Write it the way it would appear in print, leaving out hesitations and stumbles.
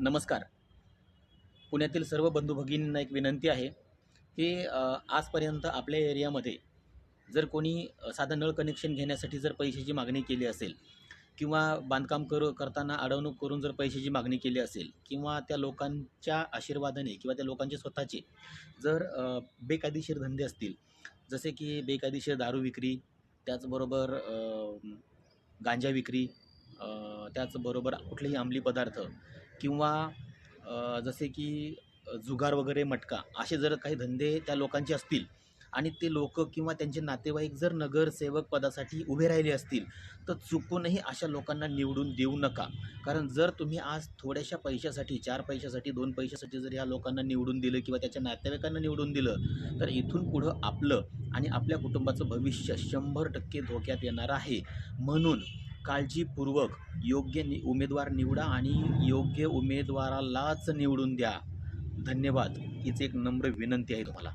नमस्कार. पुण्यातील सर्व बंधू भगिनींना एक विनंती आहे की आजपर्यंत आपल्या एरियामध्ये जर कोणी साधं नळ कनेक्शन घेण्यासाठी जर पैशाची मागणी केली असेल किंवा बांधकाम करताना अडवणूक करून जर पैशाची मागणी केली असेल किंवा त्या लोकांच्या आशीर्वादाने किंवा त्या लोकांचे स्वतःचे जर बेकायदेशीर धंदे असतील, जसे की बेकायदेशीर दारू विक्री, त्याचबरोबर गांजा विक्री, त्याचबरोबर कुठलेही अंमली पदार्थ किंवा जसे की जुगार वगैरे मटका असे जर काही धंदे त्या लोकांचे असतील आणि ते लोक किंवा त्यांचे नातेवाईक जर नगरसेवक पदासाठी उभे राहिले असतील, तर चुकूनही अशा लोकांना निवडून देऊ नका. कारण जर तुम्ही आज थोड्याशा पैशासाठी, 4 पैशासाठी, 2 पैशासाठी जर ह्या लोकांना निवडून दिलं किंवा त्याच्या नातेवाईकांना निवडून दिलं, तर इथून पुढं आपलं आणि आपल्या कुटुंबाचं भविष्य 100% धोक्यात येणार आहे. म्हणून काळजीपूर्वक योग्य उमेदवार निवडा आणि योग्य उमेदवारालाच निवडून द्या. धन्यवाद. हीच एक नम्र विनंती आहे तुम्हाला.